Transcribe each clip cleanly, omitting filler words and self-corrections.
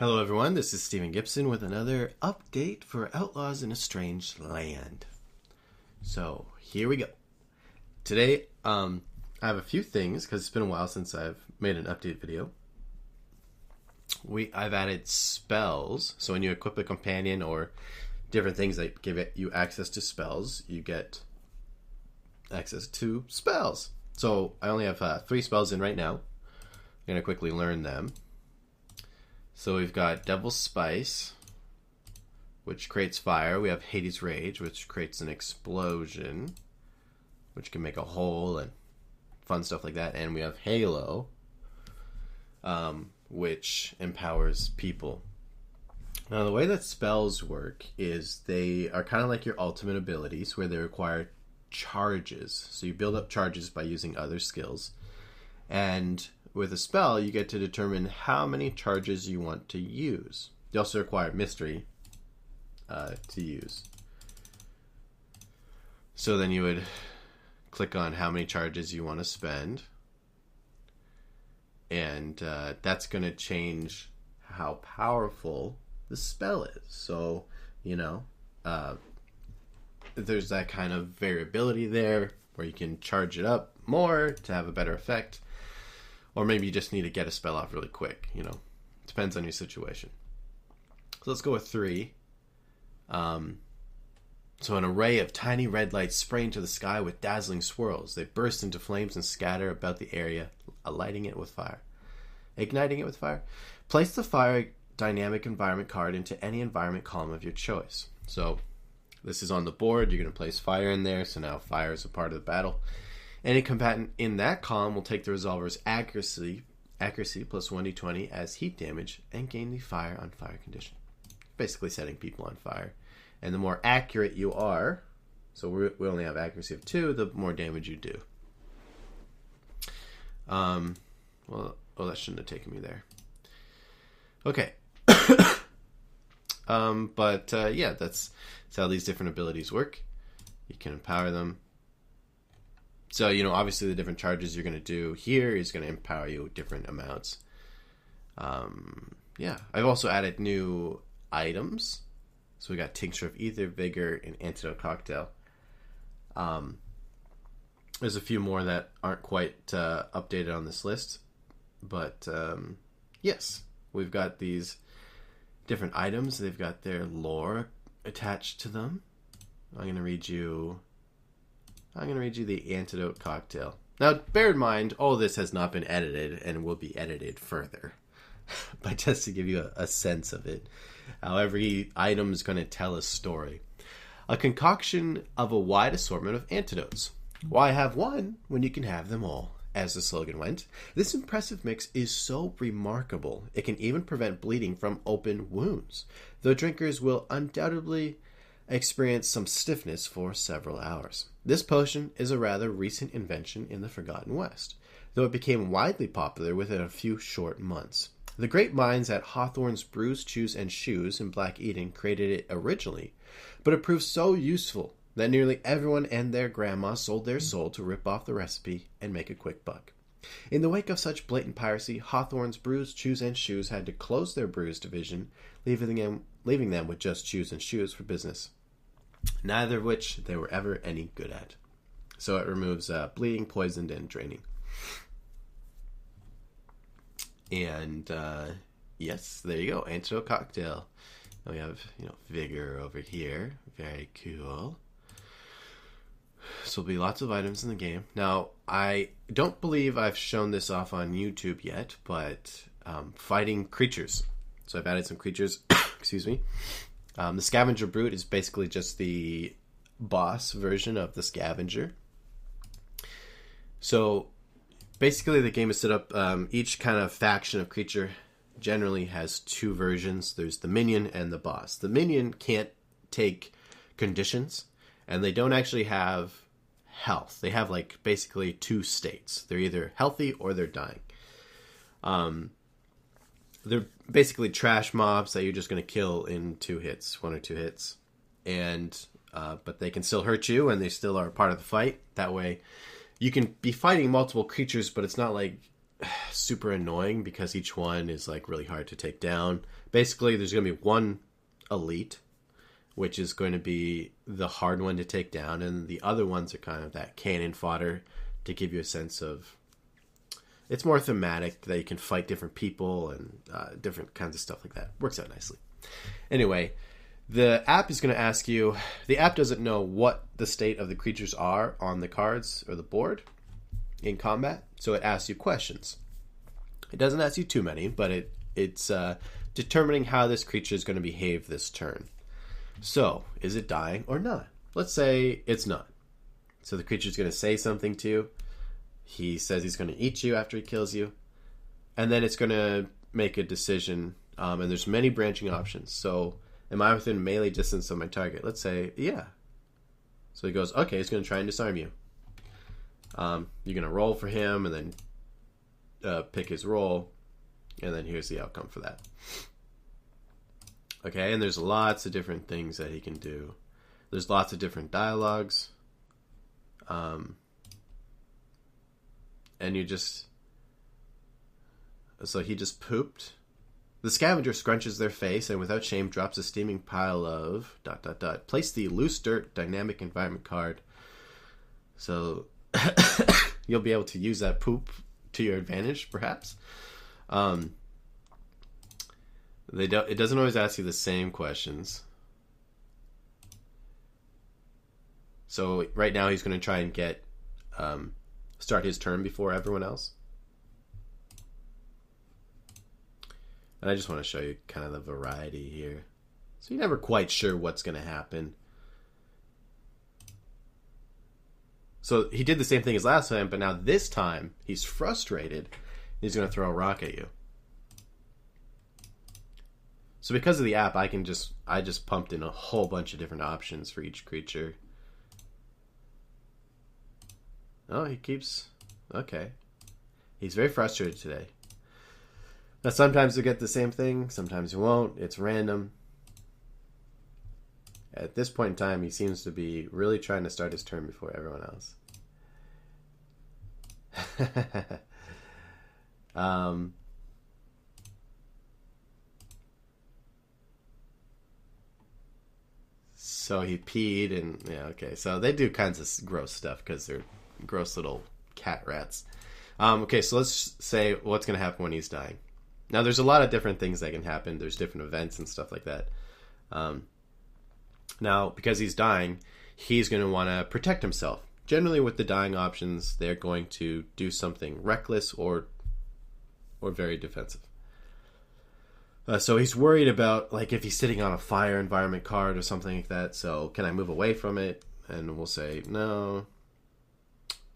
Hello everyone, this is Stephen Gibson with another update for Outlaws in a Strange Land. So, here we go. Today, I have a few things, because it's been a while since I've made an update video. I've added spells, so when you equip a companion or different things that give you access to spells, you get access to spells. So, I only have 3 spells in right now. I'm going to quickly learn them. So we've got Devil's Spice, which creates fire. We have Hades Rage, which creates an explosion, which can make a hole and fun stuff like that. And we have Halo, which empowers people. Now, the way that spells work is they are kind of like your ultimate abilities, where they require charges. So you build up charges by using other skills. And with a spell, you get to determine how many charges you want to use. You also require mystery to use. So then you would click on how many charges you want to spend. And that's going to change how powerful the spell is. So, there's that kind of variability there where you can charge it up more to have a better effect. Or maybe you just need to get a spell off really quick, Depends on your situation. So let's go with 3. So an array of tiny red lights spray into the sky with dazzling swirls. They burst into flames and scatter about the area, igniting it with fire. Place the fire dynamic environment card into any environment column of your choice. So this is on the board. You're going to place fire in there. So now fire is a part of the battle. Any combatant in that column will take the resolver's accuracy plus 1d20 as heat damage and gain the fire on fire condition. Basically setting people on fire. And the more accurate you are, so we only have accuracy of 2, the more damage you do. That shouldn't have taken me there. Okay. That's how these different abilities work. You can empower them. So, obviously the different charges you're going to do here is going to empower you with different amounts. I've also added new items. So we got Tincture of Ether, Vigor, and Antidote Cocktail. There's a few more that aren't quite updated on this list. But, yes, we've got these different items. They've got their lore attached to them. I'm going to read you the Antidote Cocktail. Now, bear in mind, all this has not been edited and will be edited further. But just to give you a sense of it, how every item is going to tell a story. A concoction of a wide assortment of antidotes. Why have one when you can have them all? As the slogan went, this impressive mix is so remarkable, it can even prevent bleeding from open wounds, though drinkers will undoubtedly experience some stiffness for several hours. This potion is a rather recent invention in the Forgotten West, though it became widely popular within a few short months. The great minds at Hawthorne's Brews, Chews, and Shoes in Black Eden created it originally, but it proved so useful that nearly everyone and their grandma sold their soul to rip off the recipe and make a quick buck. In the wake of such blatant piracy, Hawthorne's Brews, Chews, and Shoes had to close their brews division, leaving them with just Chews and Shoes for business, neither of which they were ever any good at. So it removes bleeding, poisoned, and draining. And, yes, there you go. Antidote Cocktail. And we have, Vigor over here. Very cool. So there'll be lots of items in the game. Now, I don't believe I've shown this off on YouTube yet, but fighting creatures. So I've added some creatures. Excuse me. The Scavenger Brute is basically just the boss version of the Scavenger. So basically the game is set up, each kind of faction of creature generally has 2 versions. There's the minion and the boss. The minion can't take conditions, and they don't actually have health. They have basically 2 states. They're either healthy or they're dying. They're basically trash mobs that you're just going to kill in 2 hits, 1 or 2 hits. And but they can still hurt you, and they still are part of the fight. That way, you can be fighting multiple creatures, but it's not like super annoying because each one is like really hard to take down. Basically, there's going to be one elite, which is going to be the hard one to take down, and the other ones are kind of that cannon fodder to give you a sense of... It's more thematic, that you can fight different people and different kinds of stuff like that. Works out nicely. Anyway, the app is going to ask you... The app doesn't know what the state of the creatures are on the cards or the board in combat, so it asks you questions. It doesn't ask you too many, but it's determining how this creature is going to behave this turn. So, is it dying or not? Let's say it's not. So the creature's going to say something to you. He says he's going to eat you after he kills you. And then it's going to make a decision. And there's many branching options. So, am I within melee distance of my target? Let's say, yeah. So he goes, okay, he's going to try and disarm you. You're going to roll for him and then pick his roll. And then here's the outcome for that. Okay, and there's lots of different things that he can do. There's lots of different dialogues. And you just... So he just pooped. The scavenger scrunches their face and without shame drops a steaming pile of... ... Place the loose dirt dynamic environment card. So you'll be able to use that poop to your advantage, perhaps. It doesn't always ask you the same questions. So right now he's going to try and get... start his turn before everyone else. And I just want to show you kind of the variety here. So you're never quite sure what's going to happen. So he did the same thing as last time, but now this time he's frustrated. He's going to throw a rock at you. So because of the app, I just pumped in a whole bunch of different options for each creature. Oh, he keeps... Okay. He's very frustrated today. Now, sometimes you'll get the same thing. Sometimes you won't. It's random. At this point in time, he seems to be really trying to start his turn before everyone else. So he peed and... Yeah, okay. So they do kinds of gross stuff because they're gross little cat rats. Okay, so let's say what's going to happen when he's dying. Now, there's a lot of different things that can happen. There's different events and stuff like that. Now, because he's dying, he's going to want to protect himself. Generally, with the dying options, they're going to do something reckless or very defensive. So he's worried about, like, if he's sitting on a fire environment card or something like that. So, can I move away from it? And we'll say, no.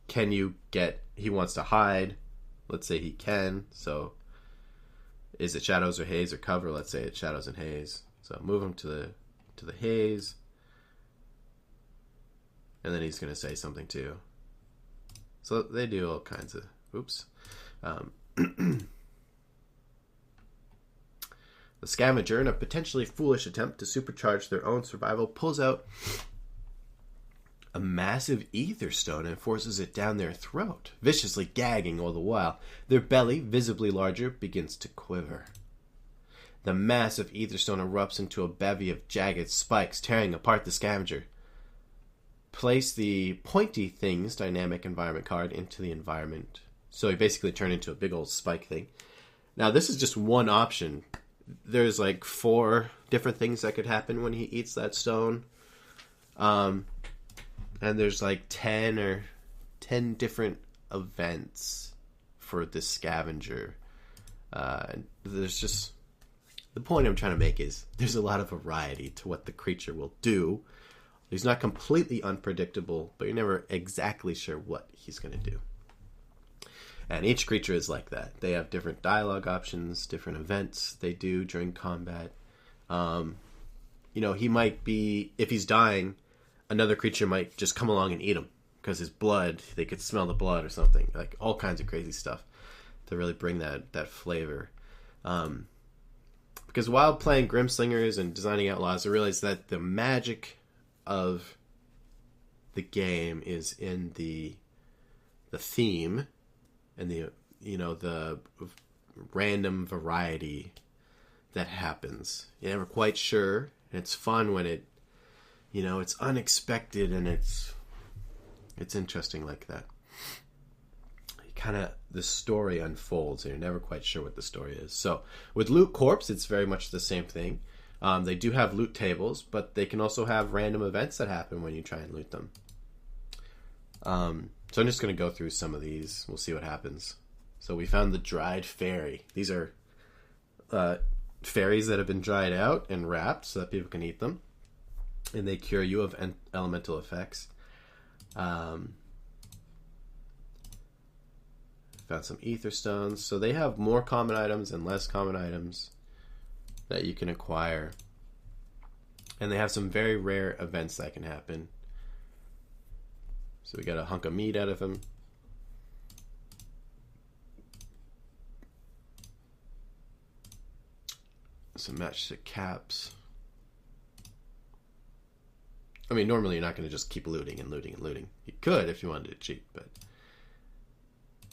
Can you get... He wants to hide. Let's say he can. So, is it shadows or haze or cover? Let's say it's shadows and haze. So, move him to the haze. And then he's going to say something too. So, they do all kinds of... Oops. The scavenger, in a potentially foolish attempt to supercharge their own survival, pulls out a massive ether stone and forces it down their throat, viciously gagging all the while. Their belly, visibly larger, begins to quiver. The massive ether stone erupts into a bevy of jagged spikes, tearing apart the scavenger. Place the pointy things dynamic environment card into the environment. So he basically turned into a big old spike thing. Now, this is just one option. There's like 4 different things that could happen when he eats that stone. And there's like 10 different events for this scavenger. There's just... The point I'm trying to make is there's a lot of variety to what the creature will do. He's not completely unpredictable, but you're never exactly sure what he's going to do. And each creature is like that. They have different dialogue options, different events they do during combat. He might be... If he's dying, another creature might just come along and eat him. Because his blood, they could smell the blood or something. Like, all kinds of crazy stuff to really bring that flavor. Because while playing Grimslingers and designing Outlaws, I realized that the magic of the game is in the theme and the the random variety that happens. You're never quite sure. And it's fun when it's unexpected and it's interesting like that. The story unfolds and you're never quite sure what the story is. So with Loot Corps, it's very much the same thing. They do have loot tables, but they can also have random events that happen when you try and loot them. So I'm just going to go through some of these. We'll see what happens. So we found the dried fairy. These are fairies that have been dried out and wrapped so that people can eat them. And they cure you of elemental effects. Found some ether stones. So they have more common items and less common items that you can acquire. And they have some very rare events that can happen. So we got a hunk of meat out of him. Some matchstick caps. I mean, normally you're not going to just keep looting and looting and looting. You could if you wanted to cheat, but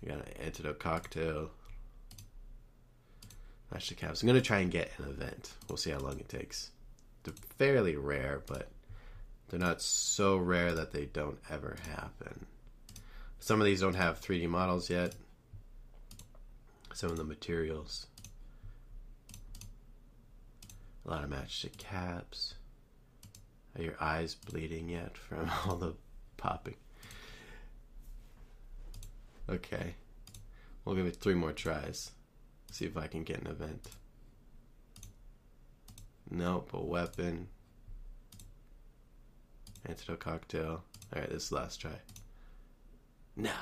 you got an antidote cocktail. Matchstick caps. I'm going to try and get an event. We'll see how long it takes. They're fairly rare, but they're not so rare that they don't ever happen. Some of these don't have 3D models yet. Some of the materials. A lot of matchstick caps. Are your eyes bleeding yet from all the popping? Okay. We'll give it 3 more tries. See if I can get an event. Nope, a weapon. Antidote cocktail. Alright, this is the last try. No.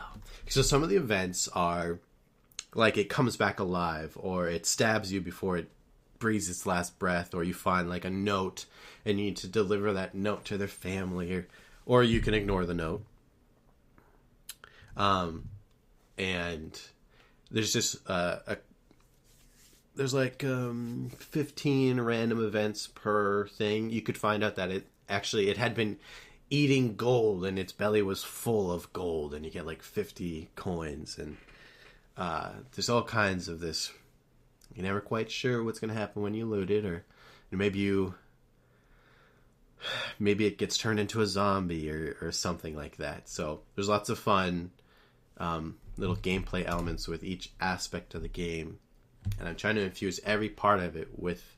So some of the events are like it comes back alive, or it stabs you before it breathes its last breath, or you find like a note and you need to deliver that note to their family, or you can ignore the note. And there's just there's like 15 random events per thing. You could find out that it had been eating gold and its belly was full of gold, and you get like 50 coins, and there's all kinds of this. You're never quite sure what's going to happen when you loot it, or maybe it gets turned into a zombie or something like that. So there's lots of fun little gameplay elements with each aspect of the game, and I'm trying to infuse every part of it with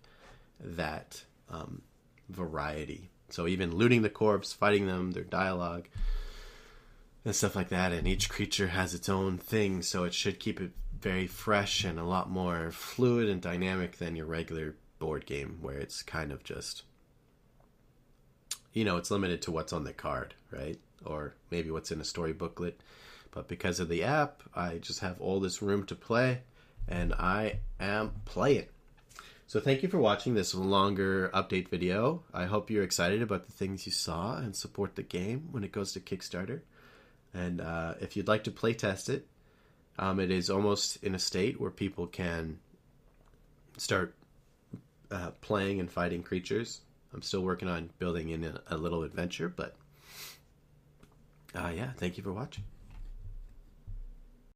that variety. So even looting the corpse, fighting them, their dialogue, and stuff like that, and each creature has its own thing, so it should keep it very fresh and a lot more fluid and dynamic than your regular board game, where it's kind of just, it's limited to what's on the card, right? Or maybe what's in a story booklet. But because of the app, I just have all this room to play, and I am playing. So thank you for watching this longer update video. I hope you're excited about the things you saw and support the game when it goes to Kickstarter. And if you'd like to play test it, it is almost in a state where people can start playing and fighting creatures. I'm still working on building in a little adventure, but yeah, thank you for watching.